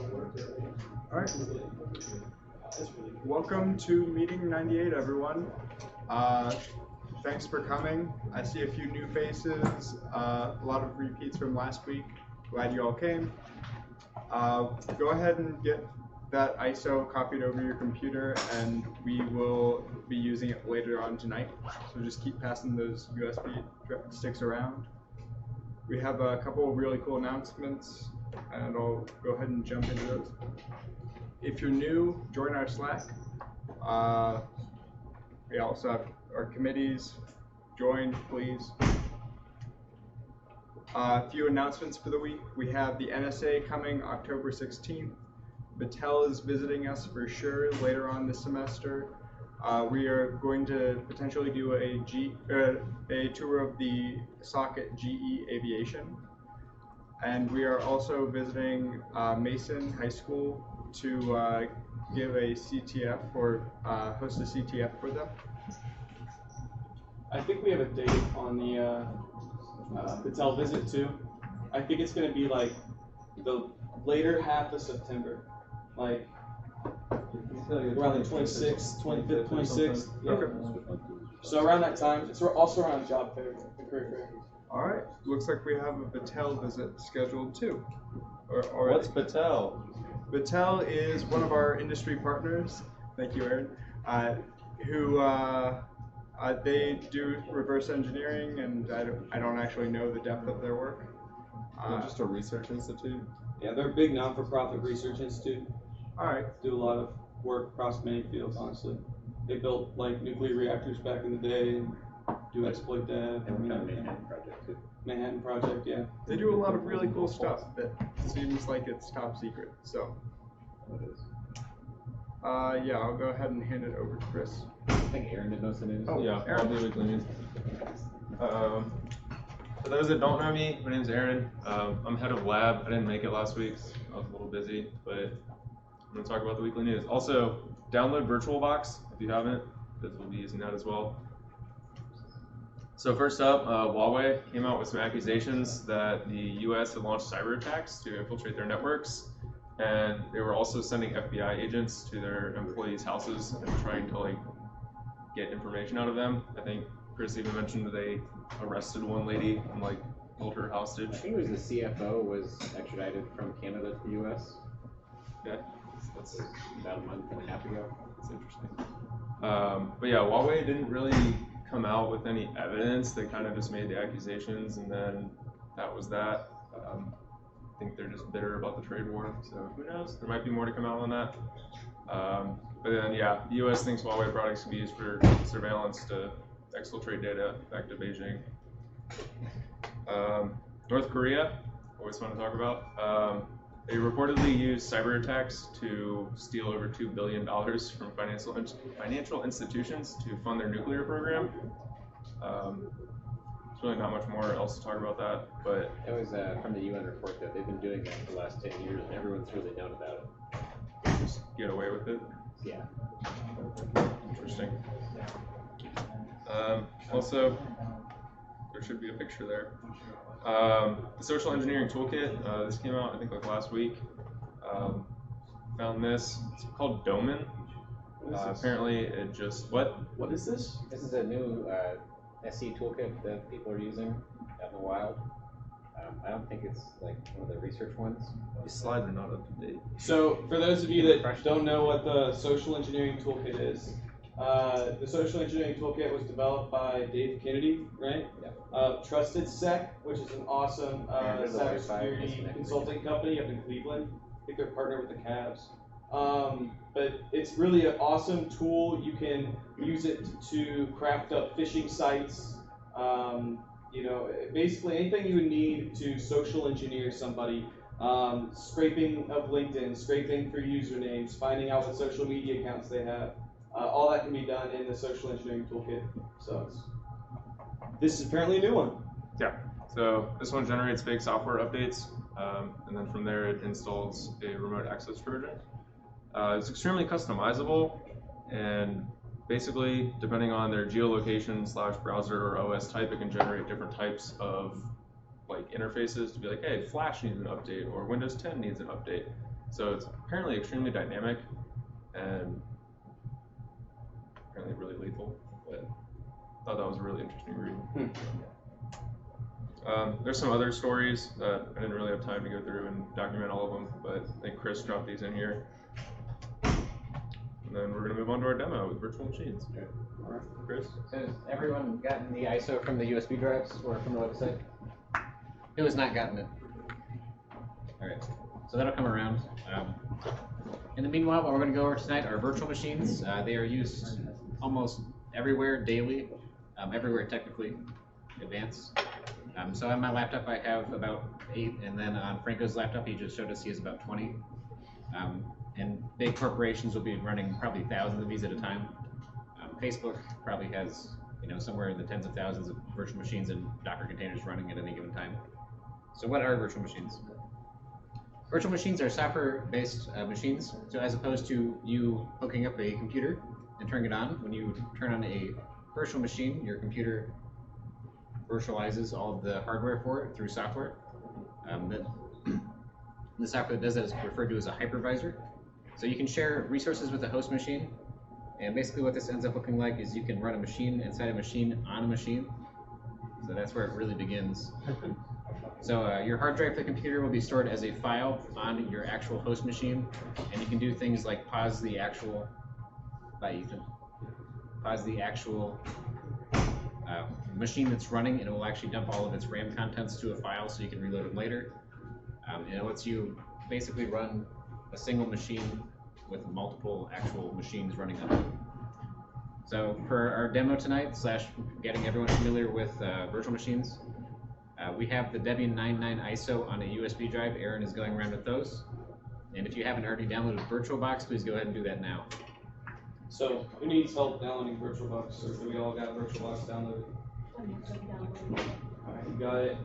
All right. Welcome to meeting 98, everyone. Thanks for coming. I see a few new faces, a lot of repeats from last week. Glad you all came. Go ahead and get that ISO copied over your computer, and we will be using it later on tonight. So just keep passing those USB sticks around. We have a couple of really cool announcements, and I'll go ahead and jump into those. If you're new, join our Slack. We also have our committees. Join, please. A few announcements for the week. We have the NSA coming October 16th. Battelle is visiting us for sure later on this semester. We are going to potentially do a tour of the SOC at GE Aviation. And we are also visiting Mason High School to give a CTF or host a CTF for them. I think we have a date on the Battelle visit too. I think it's going to be like the later half of September, like around the 26th, 25th, 26th. Yeah. Okay. So around that time, it's also around job fair, the career fair. All right. Looks like we have a Battelle visit scheduled too. What's Battelle? Battelle is one of our industry partners. Thank you, Aaron. Who they do reverse engineering, and I don't actually know the depth of their work. Just a research institute? Yeah, they're a big non-for-profit research institute. All right. Do a lot of work across many fields, honestly. They built like nuclear reactors back in the day and do exploit that. And Manhattan Project too. Manhattan Project, yeah. They do a lot of really cool stuff that seems like it's top secret. So, yeah, I'll go ahead and hand it over to Chris. I think Aaron did most of the news. Oh, Yeah, Aaron. I'll do weekly news. For those that don't know me, my name's Aaron. I'm head of lab. I didn't make it last week. I was a little busy, but I'm going to talk about the weekly news. Also, download VirtualBox if you haven't, because we'll be using that as well. So first up, Huawei came out with some accusations that the U.S. had launched cyber attacks to infiltrate their networks, and they were also sending FBI agents to their employees' houses and trying to get information out of them. I think Chris even mentioned that they arrested one lady and held her hostage. I think it was the CFO was extradited from Canada to the U.S. Yeah, that's about a month and a half ago. That's interesting. But yeah, Huawei didn't really come out with any evidence. They kind of just made the accusations, and then that was that. I think they're just bitter about the trade war, so who knows? There might be more to come out on that. But then, yeah, the U.S. thinks Huawei products can be used for surveillance to exfiltrate data back to Beijing. North Korea, always fun to talk about. They reportedly used cyber attacks to steal over $2 billion from financial institutions to fund their nuclear program. There's really not much more else to talk about that, but It was from the UN report that they've been doing that for the last 10 years, and everyone's really known about it. just get away with it. Yeah. Interesting. Also, there should be a picture there. The social engineering toolkit, this came out I think last week. Found this. It's called Domin. Apparently, it just What is this? This is a new SE toolkit that people are using out in the wild. I don't think it's one of the research ones. These slides are not up to date. So, for those of you that don't know what the social engineering toolkit is, the social engineering toolkit was developed by Dave Kennedy, right? Yep. Trusted Sec, which is an awesome there's a Wi-Fi cybersecurity disconnect. consulting company up in Cleveland. I think they're partnered with the Cavs. But it's really an awesome tool. You can use it to craft up phishing sites. Basically anything you would need to social engineer somebody. Scraping of LinkedIn, scraping for usernames, finding out what social media accounts they have. All that can be done in the social engineering toolkit. So this is apparently a new one. Yeah. So this one generates fake software updates, and then from there it installs a remote access Trojan. It's extremely customizable, and basically, depending on their geolocation / browser or OS type, it can generate different types of interfaces to be like, hey, Flash needs an update, or Windows 10 needs an update. So it's apparently extremely dynamic and apparently really lethal. But I thought that was a really interesting read. There's some other stories that I didn't really have time to go through and document all of them, but I think Chris dropped these in here. And then we're going to move on to our demo with virtual machines. All right, Chris. So has everyone gotten the ISO from the USB drives or from the website? Who has not gotten it? All right, so that'll come around. In the meanwhile, what we're going to go over tonight are virtual machines. They are used almost everywhere daily, everywhere technically advanced. So on my laptop I have about 8, and then on Franco's laptop he just showed us he has about 20. And big corporations will be running probably thousands of these at a time. Facebook probably has, somewhere in the tens of thousands of virtual machines and Docker containers running at any given time. So what are virtual machines? Virtual machines are software-based machines. So as opposed to you hooking up a computer and turning it on, when you turn on a virtual machine, your computer virtualizes all of the hardware for it through software. The software that does that is referred to as a hypervisor. So you can share resources with a host machine, and basically what this ends up looking like is you can run a machine inside a machine on a machine. So that's where it really begins. So your hard drive for the computer will be stored as a file on your actual host machine, and you can do things like pause the actual machine that's running, and it will actually dump all of its RAM contents to a file so you can reload it later. And it lets you basically run a single machine with multiple actual machines running on it. So for our demo tonight, / getting everyone familiar with virtual machines, we have the Debian 99 ISO on a USB drive. Aaron is going around with those. And if you haven't already downloaded VirtualBox, please go ahead and do that now. So who needs help downloading VirtualBox, or do we all got VirtualBox downloaded? Alright, you got it.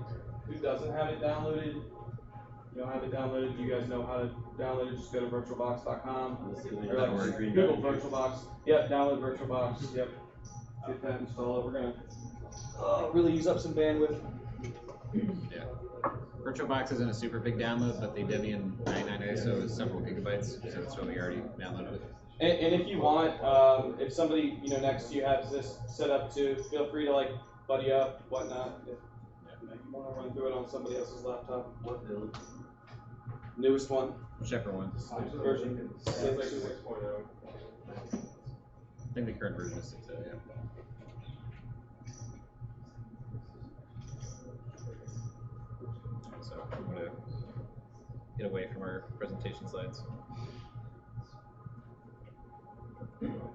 Who doesn't have it downloaded? You don't have it downloaded, you guys know how to download it, just go to virtualbox.com or like Google VirtualBox. Yep, download VirtualBox, yep. Get that installed. We're gonna really use up some bandwidth. Yeah. VirtualBox isn't a super big download, but the Debian 99 ISO is several gigabytes, so that's what we already downloaded it. And if you want, if somebody next to you has this set up too, feel free to like buddy up, whatnot. If you want to run through it on somebody else's laptop. What build? Newest one. Whichever one. Version 6. 6.0. I think the current version is 6.0, yeah. So I'm going to get away from our presentation slides. Anybody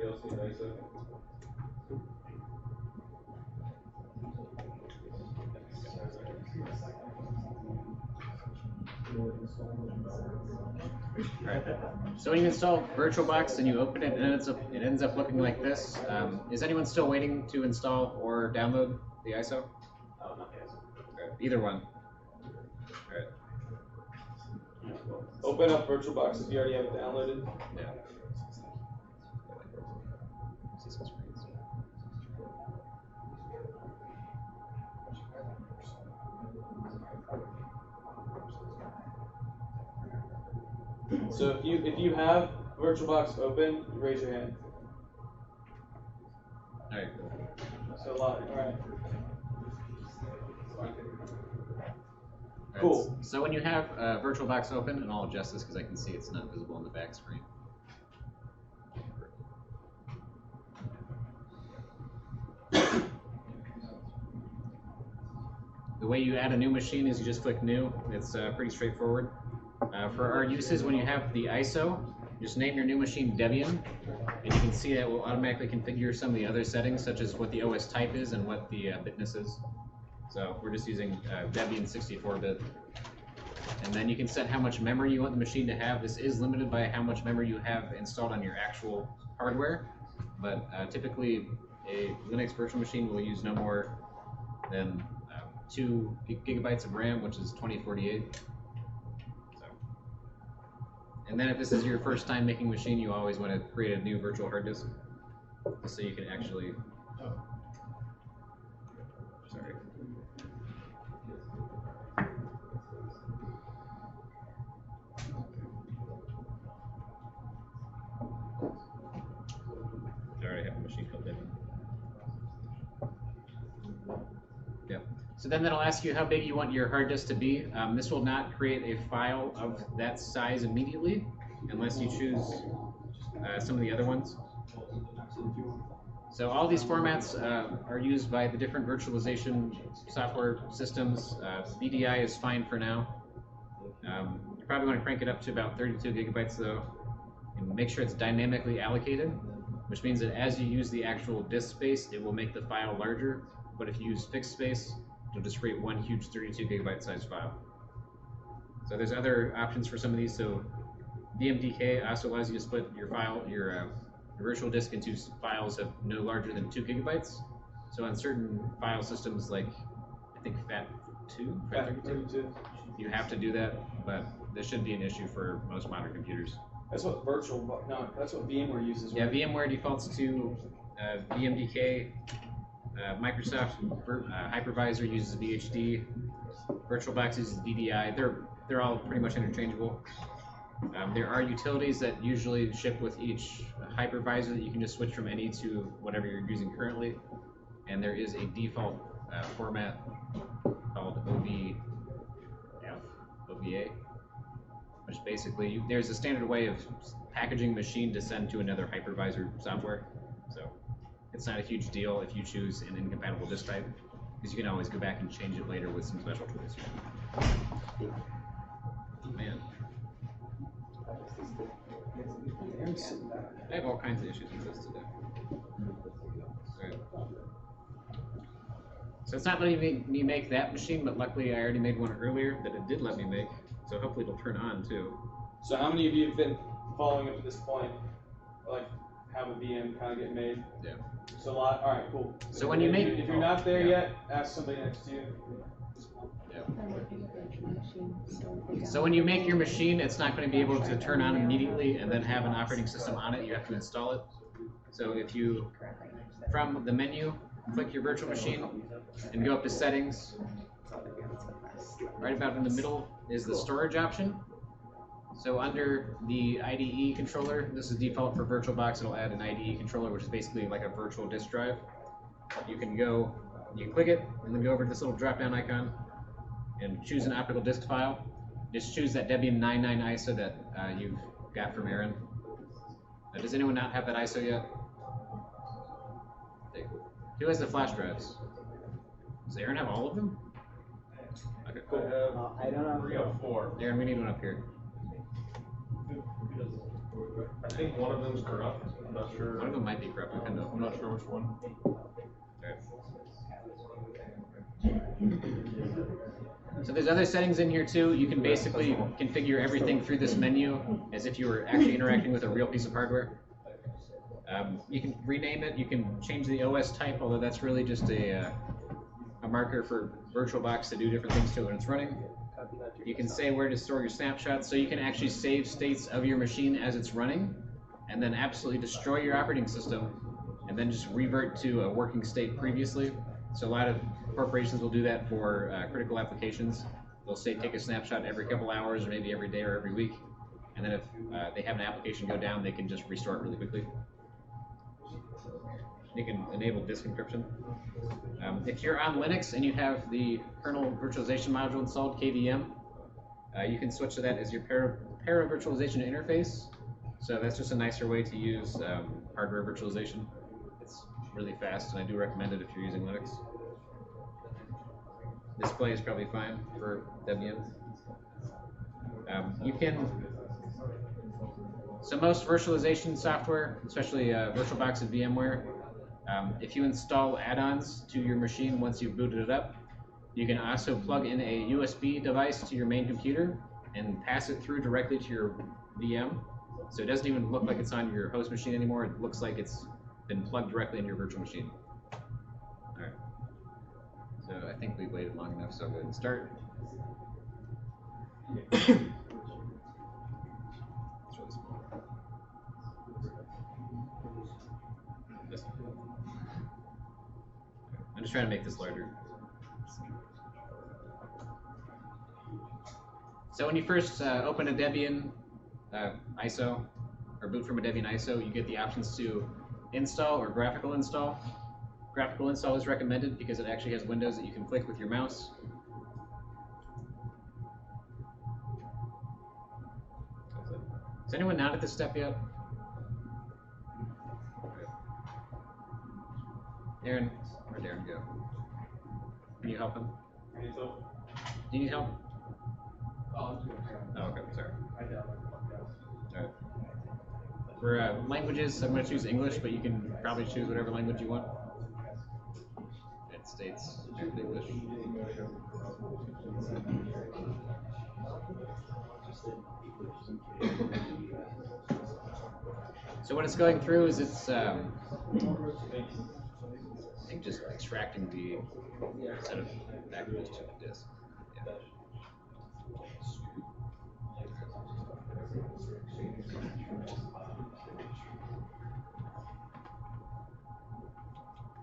else need ISO? Alright. So when you install VirtualBox and you open it, and it ends up looking like this. Is anyone still waiting to install or download the ISO? Oh, not yet. Okay. Either one. Alright. Open up VirtualBox if you already have it downloaded. Yeah. So if you have VirtualBox open, raise your hand. Alright. So a lot. All right. Alright, Cool. So when you have VirtualBox open, and I'll adjust this because I can see it's not visible on the back screen. The way you add a new machine is you just click New. It's pretty straightforward. For our uses, when you have the ISO, just name your new machine Debian, and you can see that will automatically configure some of the other settings, such as what the OS type is and what the bitness is. So we're just using Debian 64-bit. And then you can set how much memory you want the machine to have. This is limited by how much memory you have installed on your actual hardware, but typically a Linux virtual machine will use no more than 2 gigabytes of RAM, which is 2048. And then if this is your first time making a machine, you always want to create a new virtual hard disk, just so you can actually. Oh. Sorry. So then that'll ask you how big you want your hard disk to be. This will not create a file of that size immediately, unless you choose some of the other ones. So all these formats are used by the different virtualization software systems. VDI is fine for now. You probably want to crank it up to about 32 gigabytes though, and make sure it's dynamically allocated, which means that as you use the actual disk space, it will make the file larger. But if you use fixed space, it'll just create one huge 32 gigabyte size file. So there's other options for some of these. So VMDK also allows you to split your file, your virtual disk into files of no larger than 2 gigabytes. So on certain file systems like, I think FAT32, you have to do that, but this shouldn't be an issue for most modern computers. That's what that's what VMware uses. Yeah, Right? VMware defaults to VMDK. Microsoft Hypervisor uses VHD. VirtualBox uses VDI. They're all pretty much interchangeable. There are utilities that usually ship with each hypervisor that you can just switch from any to whatever you're using currently. And there is a default format called OVA, which basically there's a standard way of packaging machine to send to another hypervisor software. So it's not a huge deal if you choose an incompatible disk type, because you can always go back and change it later with some special tools. Man. I have all kinds of issues with this today. Right. So it's not letting me make that machine, but luckily I already made one earlier that it did let me make. So hopefully it'll turn on too. So how many of you have been following up to this point? Like have a VM kind of get made? Yeah. So a lot. All right, cool. So when you make, if you're not there yet, ask somebody next to you. So when you make your machine, it's not going to be able to turn on immediately and then have an operating system on it. You have to install it. So if you, from the menu, click your virtual machine and go up to settings. Right about in the middle is the storage option. So under the IDE controller, this is default for VirtualBox. It'll add an IDE controller, which is basically like a virtual disk drive. You can click it and then go over to this little drop-down icon and choose an optical disk file. Just choose that Debian 99 ISO that you've got from Aaron. Does anyone not have that ISO yet? Who has the flash drives? Does Aaron have all of them? Okay, cool. I don't know. 3 of 4. Aaron, we need one up here. I think one of them's corrupt. I'm not sure. One of them might be corrupt. I kind of. I'm not sure which one. So there's other settings in here too. You can basically configure everything through this menu as if you were actually interacting with a real piece of hardware. You can rename it. You can change the OS type, although that's really just a marker for VirtualBox to do different things to it when it's running. You can say where to store your snapshots, so you can actually save states of your machine as it's running, and then absolutely destroy your operating system, and then just revert to a working state previously. So a lot of corporations will do that for critical applications. They'll say take a snapshot every couple hours, or maybe every day or every week, and then if they have an application go down, they can just restore it really quickly. You can enable disk encryption. If you're on Linux and you have the kernel virtualization module installed, KVM, you can switch to that as your para-virtualization interface. So that's just a nicer way to use hardware virtualization. It's really fast, and I do recommend it if you're using Linux. Display is probably fine for Debian. So most virtualization software, especially VirtualBox and VMware, if you install add-ons to your machine once you've booted it up, you can also plug in a USB device to your main computer and pass it through directly to your VM. So it doesn't even look like it's on your host machine anymore. It looks like it's been plugged directly into your virtual machine. All right. So I think we waited long enough, so I'll go ahead and start. I'm just trying to make this larger. So when you first open a Debian ISO, or boot from a Debian ISO, you get the options to install or graphical install. graphical install is recommended because it actually has windows that you can click with your mouse. Is anyone not at this step yet? Aaron, where'd Aaron go? Can you help him? Do you need help? Oh, okay, sorry. Alright. For languages, I'm going to choose English, but you can probably choose whatever language you want. United States, English. So what it's going through is it's I think just extracting the set of packages to the disk. Yeah.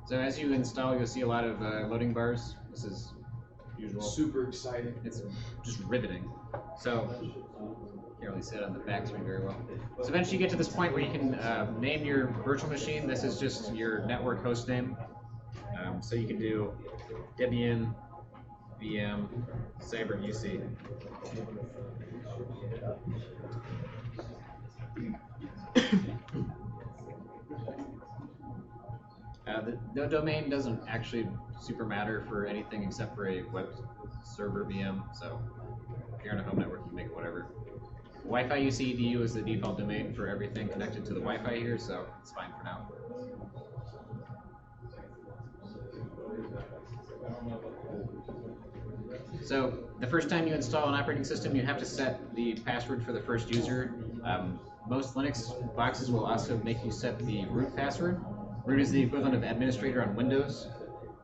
So as you install, you'll see a lot of loading bars. This is usual. Super exciting. It's just riveting. So can't really see it on the back screen very well. So eventually you get to this point where you can name your virtual machine. This is just your network host name. So you can do Debian, VM, Cyber UC. The domain doesn't actually super matter for anything except for a web server VM. So if you're on a home network, you can make it whatever. Wi-Fi UC edu is the default domain for everything connected to the Wi-Fi here, so it's fine for now. So the first time you install an operating system, you have to set the password for the first user. Most Linux boxes will also make you set the root password. Root is the equivalent of administrator on Windows.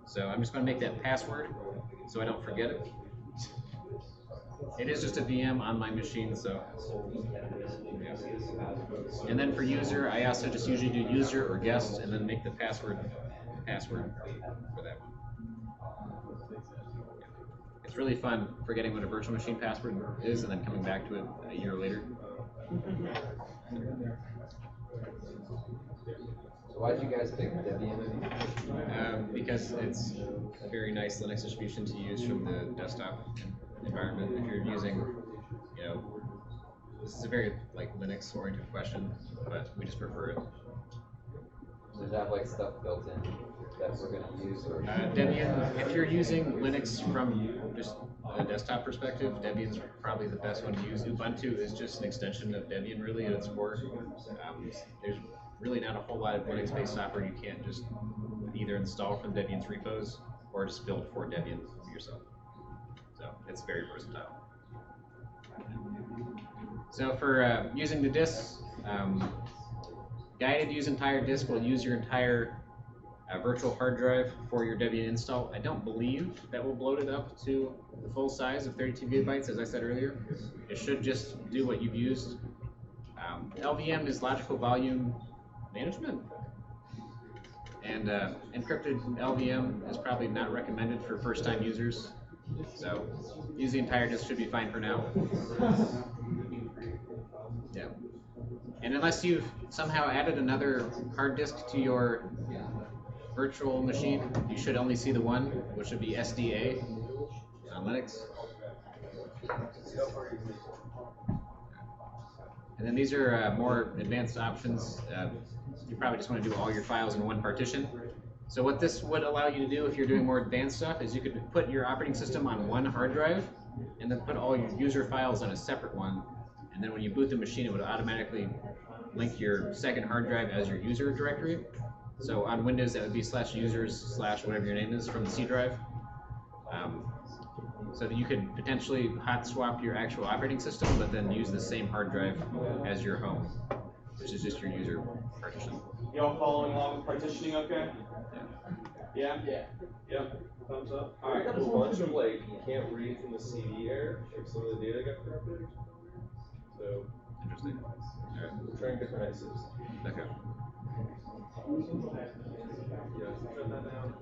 So I'm just going to make that password so I don't forget it. It is just a VM on my machine, so. Yeah. And then for user, I also just usually do user or guest and then make the password for that one. It's really fun forgetting what a virtual machine password is and then coming back to it a year later. So why did you guys pick Debian? Because it's a very nice Linux distribution to use from the desktop environment. If you're using, this is a very Linux-oriented question, but we just prefer it. Does it have stuff built in that we're going to use? Or? Debian, if you're using Linux from just a desktop perspective, Debian's probably the best one to use. Ubuntu is just an extension of Debian really at its core. There's really not a whole lot of Linux-based software you can't just either install from Debian's repos or just build for Debian yourself. So it's very versatile. So for using the disks, guided use entire disk will use your entire virtual hard drive for your Debian install. I don't believe that will bloat it up to the full size of 32 gigabytes, as I said earlier. It should just do what you've used. LVM is logical volume management. And encrypted LVM is probably not recommended for first-time users. So use the entire disk should be fine for now. Yeah. And unless you've somehow added another hard disk to your virtual machine, you should only see the one, which would be SDA on Linux. And then these are more advanced options. You probably just want to do all your files in one partition. So what this would allow you to do if you're doing more advanced stuff is you could put your operating system on one hard drive and then put all your user files on a separate one. And then when you boot the machine, it would automatically link your second hard drive as your user directory. So on Windows, that would be /users/ whatever your name is from the C drive. So that you could potentially hot swap your actual operating system, but then use the same hard drive as your home, which is just your user partition. Y'all following along with partitioning okay? Yeah? Yeah. Yep. Thumbs up. I got a bunch of you can't read from the CD error, some of the data got corrupted. So Interesting. All right. we're trying different ISOs. Okay. Yeah, shut that down.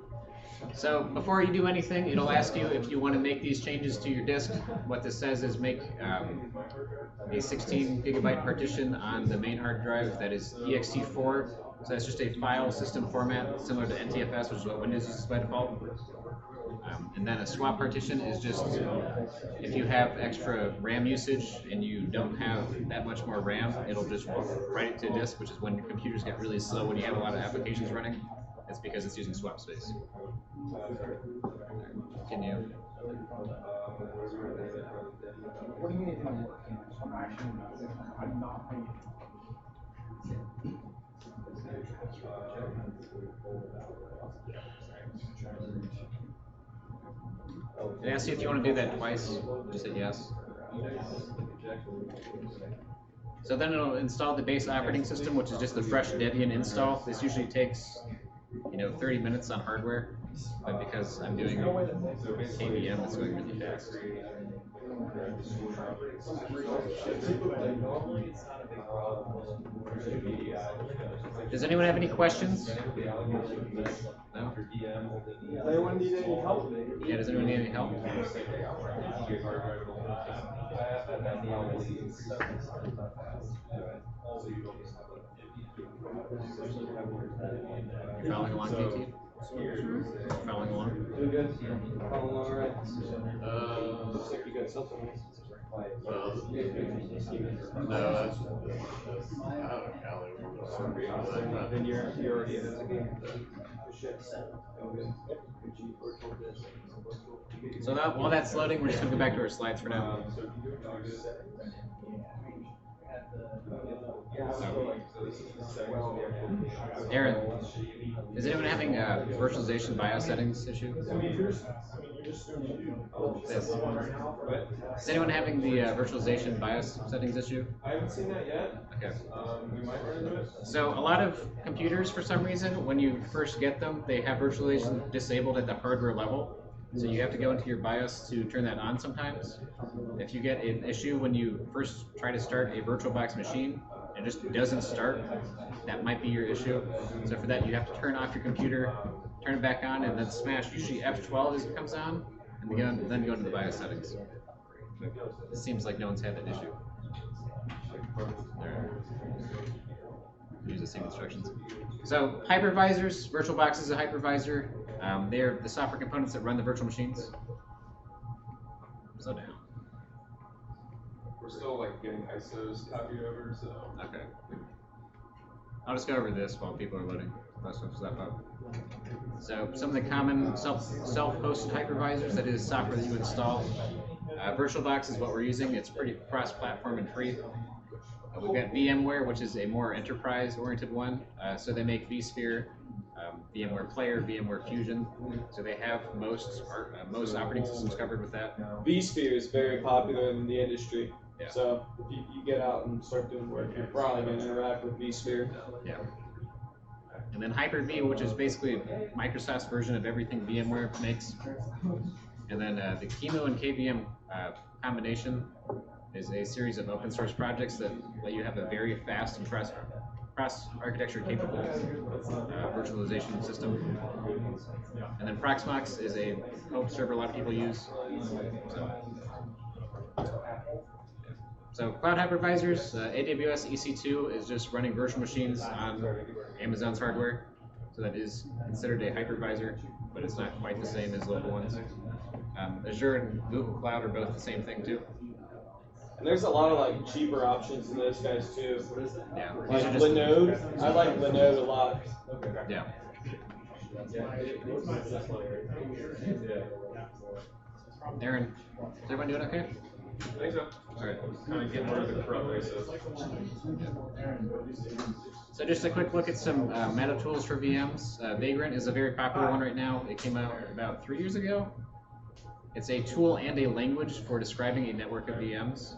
So before you do anything, it'll ask you if you want to make these changes to your disk. What this says is make a 16 gigabyte partition on the main hard drive that is ext4 So it's just a file system format similar to NTFS, which is what Windows uses by default. And then a swap partition is just if you have extra RAM usage and you don't have that much more RAM, it'll just write it to a disk, which is when your computers get really slow when you have a lot of applications running. It's because it's using swap space. Continue. What do you mean? I'm not paying. It asks you if you want to do that twice. Just hit yes. So then it'll install the base operating system, which is just the fresh Debian install. This usually takes, 30 minutes on hardware, but because I'm doing KVM, it's going really fast. Does anyone have any questions? No? Anyone need any help? Yeah, does anyone need any help? You're following along, KT? Following along? Doing good? Following all right? Looks like you got something else. Well, no, that's out of Cali. Then you're already in it. So while that's loading, we're just going to go back to our slides for now. Aaron, is anyone having a virtualization BIOS settings issue? This. Is anyone having the virtualization BIOS settings issue? I haven't seen that yet. Okay. We might run into it. So a lot of computers, for some reason, when you first get them, they have virtualization disabled at the hardware level. So you have to go into your BIOS to turn that on sometimes. If you get an issue when you first try to start a VirtualBox machine, it just doesn't start, that might be your issue. So for that, you have to turn off your computer, turn it back on, and then smash usually F12 as it comes on, and then go into the BIOS settings. It seems like no one's had that issue. There. Use the same instructions. So hypervisors, VirtualBox is a hypervisor. They're the software components that run the virtual machines. Slow down. We're still getting ISOs copied over, so. Okay. I'll just go over this while people are loading most of stuff up. So some of the common self-hosted hypervisors, that is software that you install. VirtualBox is what we're using. It's pretty cross-platform and free. We've got VMware, which is a more enterprise-oriented one. So they make vSphere, VMware Player, VMware Fusion. So they have most operating systems covered with that. vSphere is very popular in the industry. Yeah. So if you get out and start doing work, you're probably going to interact with vSphere. Yeah. And then Hyper-V, which is basically Microsoft's version of everything VMware makes. And then the QEMU and KVM combination is a series of open source projects that let you have a very fast and cross-architecture capable virtualization system. And then Proxmox is a host server a lot of people use. So cloud hypervisors, AWS EC2 is just running virtual machines on Amazon's hardware. So that is considered a hypervisor, but it's not quite the same as local ones. Azure and Google Cloud are both the same thing too. And there's a lot of cheaper options in those guys too. Yeah. Like Linode, I like Linode a lot. Yeah. Aaron, is everyone doing okay? I think so. Alright. Kind of getting rid of the corrupt ISOs. So just a quick look at some meta tools for VMs. Vagrant is a very popular one right now. It came out about 3 years ago. It's a tool and a language for describing a network of VMs.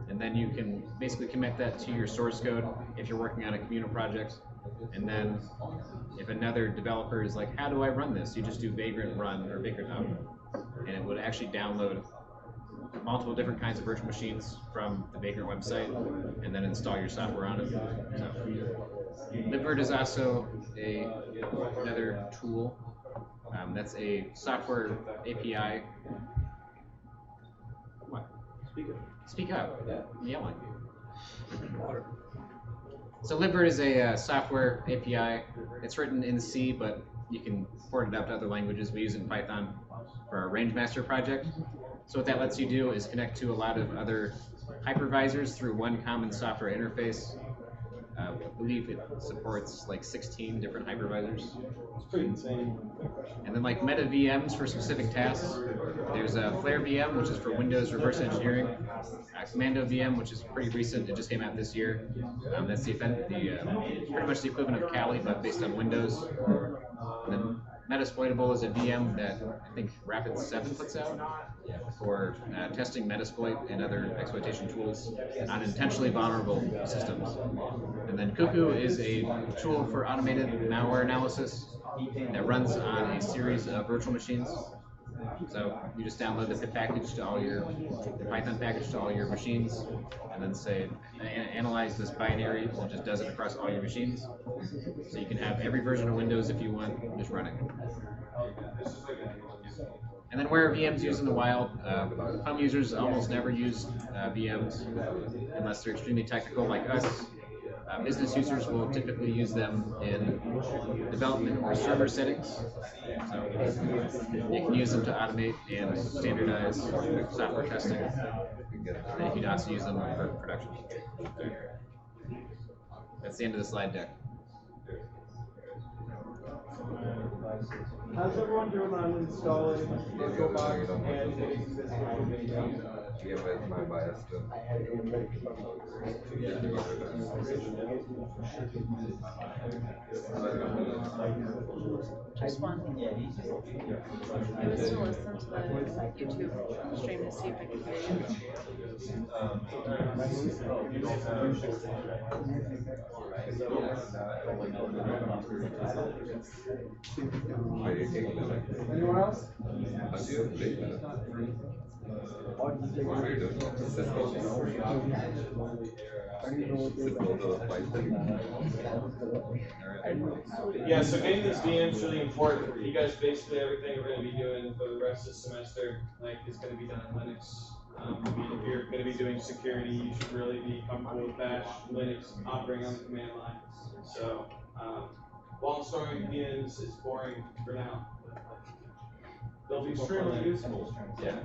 And then you can basically commit that to your source code if you're working on a communal project. And then if another developer is like, how do I run this? You just do vagrant run or vagrant up. And it would actually download multiple different kinds of virtual machines from the Vagrant website and then install your software on it. So, libvirt is also another tool. That's a software API. What? Speak up. I'm yelling. So libvirt is a software API. It's written in C, but you can port it out to other languages. We use it in Python for our RangeMaster project. So what that lets you do is connect to a lot of other hypervisors through one common software interface. I believe it supports like 16 different hypervisors. It's pretty insane. And then like meta VMs for specific tasks. There's a Flare VM, which is for Windows reverse engineering. Commando VM, which is pretty recent. It just came out this year. That's pretty much the equivalent of Kali, but based on Windows. And then Metasploitable is a VM that I think Rapid7 puts out for testing Metasploit and other exploitation tools on intentionally vulnerable systems. And then Cuckoo is a tool for automated malware analysis that runs on a series of virtual machines. So you just download the package to all the Python package to all your machines, and then say, analyze this binary, and it just does it across all your machines. So you can have every version of Windows if you want, just run it. And then where are VMs used in the wild? Home users almost never use VMs unless they're extremely technical like us. Business users will typically use them in development or server settings. So you can use them to automate and standardize software testing. And you can also use them for production. That's the end of the slide deck. How's everyone doing on installing VirtualBox and getting this information? Yeah, with my bias too. Just one. I was to listen to the YouTube stream to see if I could hear you. Anyone else? Yeah, so getting these VMs is really important. You guys, basically everything we're going to be doing for the rest of the semester, is going to be done in Linux. If you're going to be doing security, you should really be comfortable with Bash, Linux, operating on the command line. So, while installing VMs is boring for now. They'll be extremely useful. Yeah.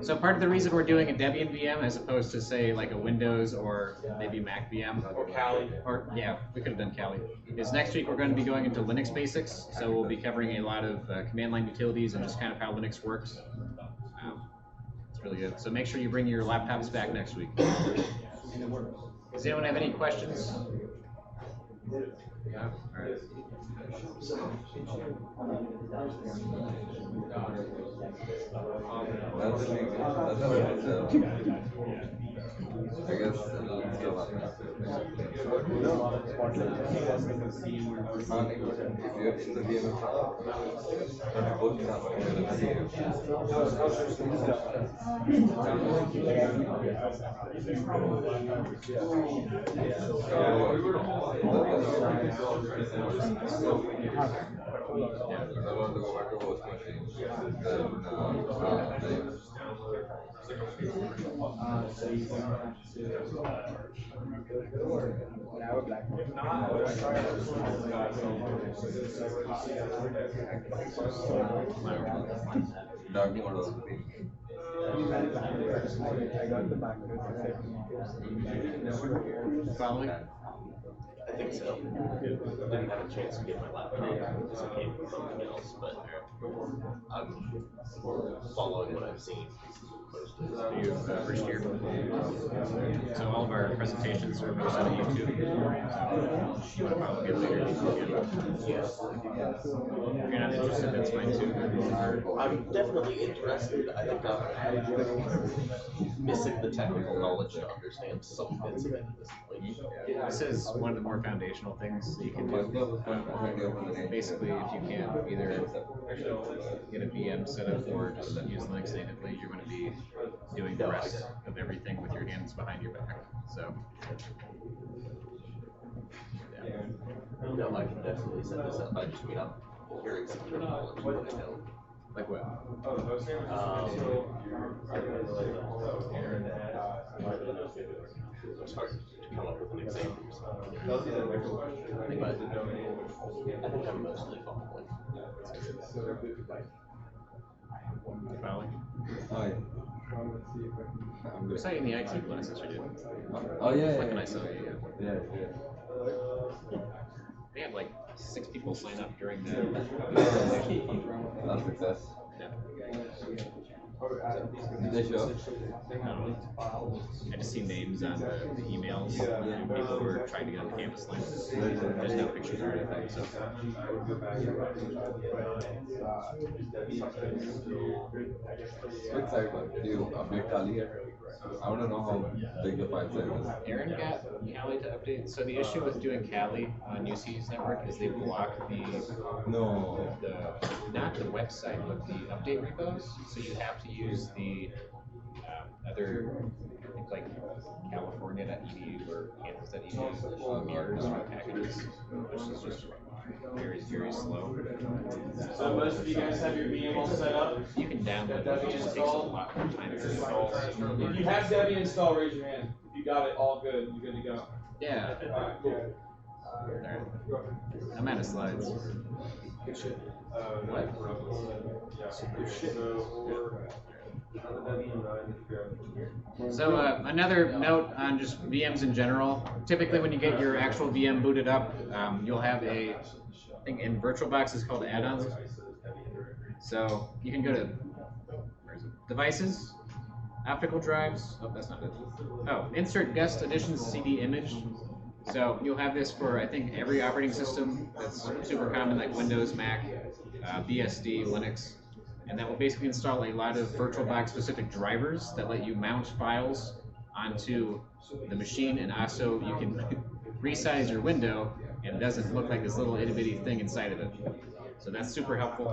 So part of the reason we're doing a Debian VM as opposed to say like a Windows or maybe Mac VM or Kali, or yeah, we could have done Kali, is next week we're going to be going into Linux basics. So we'll be covering a lot of command line utilities and just kind of how Linux works. It's really good. So make sure you bring your laptops back next week. Does anyone have any questions? Yeah. All right. I guess still up. If you have seen the VM, both I want to go back to host machine. Dark mode also. I got the back. Following? I think so. Didn't have a chance to get my laptop because it came from something else, but I'm following what I've seen. You first year. So all of our presentations are posted on YouTube. So you want to probably get later. If you're not interested, that's fine too. I'm definitely interested. I think I'm missing the technical knowledge to understand some bits of it at this point. This is one of the more foundational things that you can do. Basically, if you can't either get a VM set up or just use Linux natively, you're going to be doing the rest of everything with your hands behind your back. So, No, I can definitely set this up. I just mean I'm hearing some terminology that I know. Like what? It's hard to come up with an example. But I think I'm mostly following. following. Oh, yeah. I'm We good. saw you in the IT class yesterday. Oh, yeah, Like yeah, when I saw you. yeah. They had like 6 people sign up during the. Not success. Yeah. Did they show? I just see names on the emails and people who are trying to get on the campus line. There's no pictures or anything, so. Quick sidebar. Do you update Kali yet? I want to know how big the file size is. Aaron got Kali to update. So the issue with doing Kali on UC's network is they block the not the website but the update repos. So you have to use the other, I think like California.edu or Kansas.edu mirrors for packages, which is just very, very slow. So most of you guys have your VM all set up? You can download it, it just takes a lot more time to install. If you have Debian installed, raise your hand. If you got it all good, you're good to go. Yeah. Alright, cool. Alright. I'm out of slides. Good shit. So another note on just VMs in general. Typically when you get your actual VM booted up, you'll have a thing in VirtualBox is called add-ons. So you can go to devices, optical drives. Oh, that's not it. Oh, insert guest editions CD image. So you'll have this for I think every operating system that's super common like Windows, Mac, BSD, Linux. And that will basically install a lot of VirtualBox specific drivers that let you mount files onto the machine, and also you can resize your window and it doesn't look like this little itty bitty thing inside of it. So that's super helpful.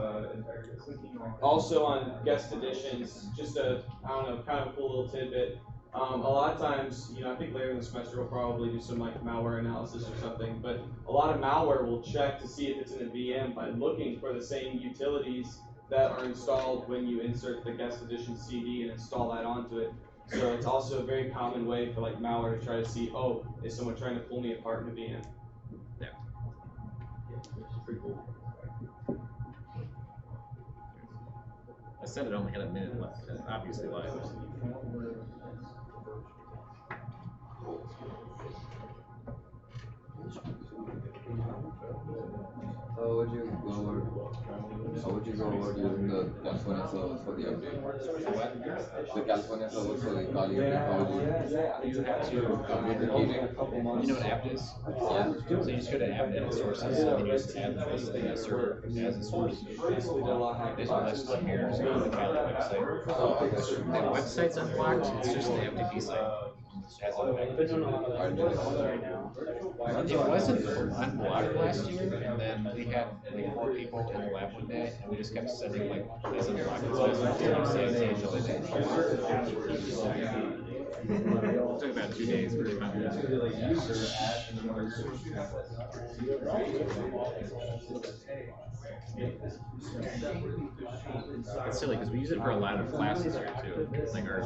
Also on guest editions, just a, I don't know, kind of a cool little tidbit. A lot of times, you know, I think later in the semester we'll probably do some like malware analysis or something, but a lot of malware will check to see if it's in a VM by looking for the same utilities that are installed when you insert the guest edition CD and install that onto it. So it's also a very common way for like malware to try to see, oh, is someone trying to pull me apart in a VM? Yeah. Pretty cool. I said it only had a minute left. That's obviously live. How would you go over using the California servers for the update? The California servers for the Kali update, how would you have to update the keyring? You know what apt is? Yeah. So you just go to apt edit sources and then you just add the server as a source. This list here is on the Kali website. The website's unblocked, it's just the FTP site. Has it wasn't unblocked last year, and then we had like 4 people in the lab one day, and we just kept sending like this unblocked. So it took about 2 days for it to come It's silly because we use it for a lot of classes here too. Like our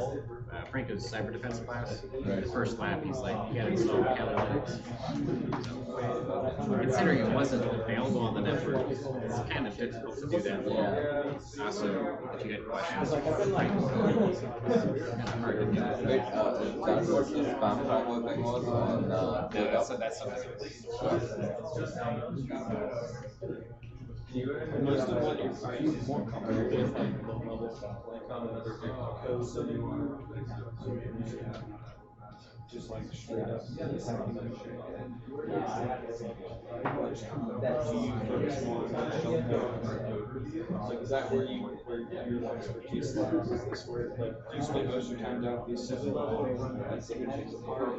Franco's cyber defense class, the first lab, he's like, you gotta install Kali Linux. So, considering it wasn't available on the network, it's kind of difficult to do that. Yeah. Also, if you had questions, Wait, that's what the spam tracker thing was on no, that's something. Most of what you're more comfortable with, like low-level stuff, like on another code that you want, just like straight up. Like, is that where your expertise lies? Is this where, like, you spend most of your time down at the assembly level, like, imaging the part,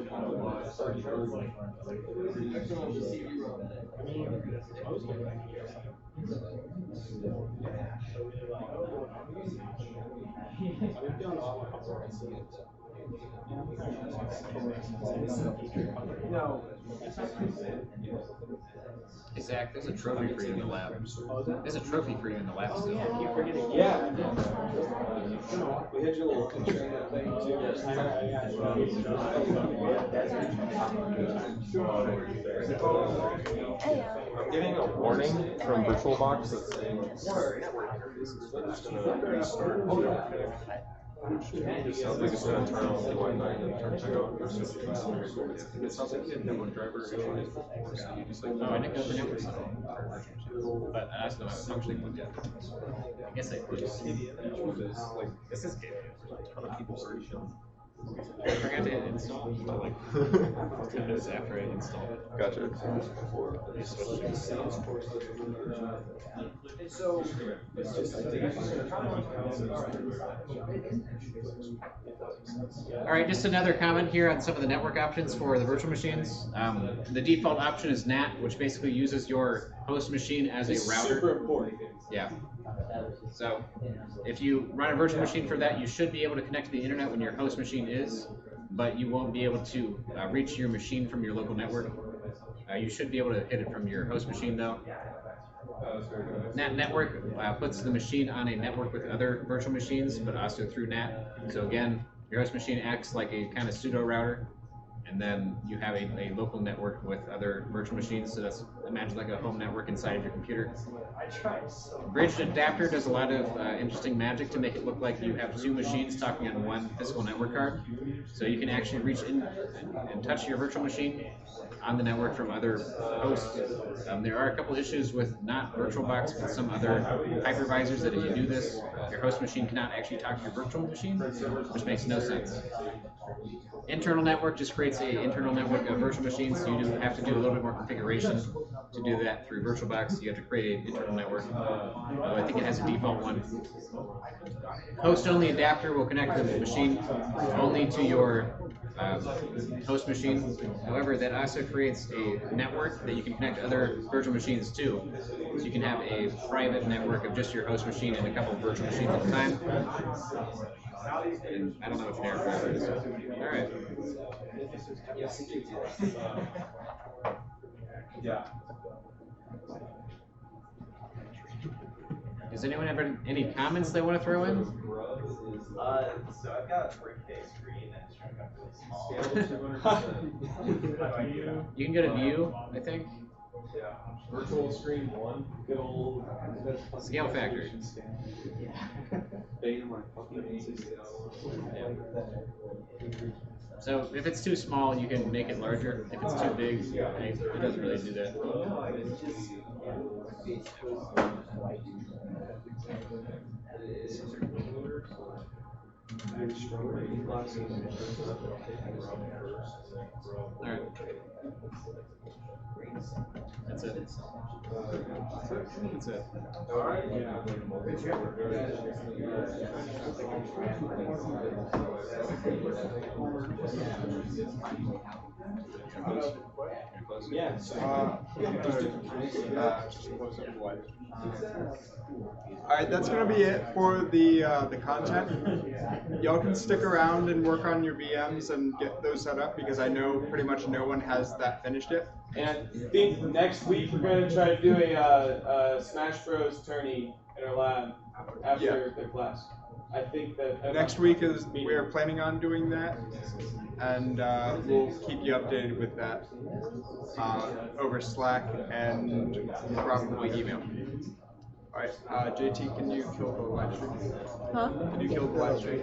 No. Hey Zach, there's a trophy for you in the lab. There's a trophy for you in the lab still. Yeah. We had your little picture in that thing too. I'm getting a warning from VirtualBox that's saying it's going to restart. It sounds like it's going to turn off the Wi-Fi and then turn back on. It sounds like a network driver issue. So you just like, Oh, I didn't go for network stuff. But that's not functioning one yet. I guess I could. This is good. A ton of people already showing. I forgot to install it. Like 10 minutes after I installed it. Gotcha. So, All right, just another comment here on some of the network options for the virtual machines. The default option is NAT, which basically uses your host machine as a router. Super important. Yeah. So if you run a virtual machine for that, you should be able to connect to the internet when your host machine is, but you won't be able to reach your machine from your local network. You should be able to hit it from your host machine though. NAT network puts the machine on a network with other virtual machines, but also through NAT. So again, your host machine acts like a kind of pseudo router, and then you have a local network with other virtual machines. So that's, imagine like a home network inside of your computer. Bridged adapter does a lot of interesting magic to make it look like you have two machines talking on one physical network card. So you can actually reach in and touch your virtual machine on the network from other hosts. There are a couple issues with not VirtualBox, but some other hypervisors that if you do this, your host machine cannot actually talk to your virtual machine, which makes no sense. Internal network just creates an internal network of virtual machines, so you do have to do a little bit more configuration to do that through VirtualBox. You have to create an internal network. I think it has a default one. Host-only adapter will connect the machine only to your host machine. However, that also creates a network that you can connect other virtual machines to. So you can have a private network of just your host machine and a couple of virtual machines at a time. And I don't know which network driver it is. All right. Yeah. Does anyone have any comments they want to throw in? So I've got a briefcase screen and it's shrunk up really small. You can go to view, I think. Yeah. Virtual screen 1. Good old Scale factor. So if it's too small, you can make it larger. If it's too big, it doesn't really do that. All right. That's it. That's it. All right. Yeah. Yeah. Alright, that's gonna be it for the content. Y'all can stick around and work on your VMs and get those set up because I know pretty much no one has that finished yet. And I think next week we're going to try to do a Smash Bros. Tourney in our lab after the class. I think that next week is we're planning on doing that, and we'll keep you updated with that over Slack and probably email. All right, JT, can you kill the live stream? Huh? Can you kill the live stream?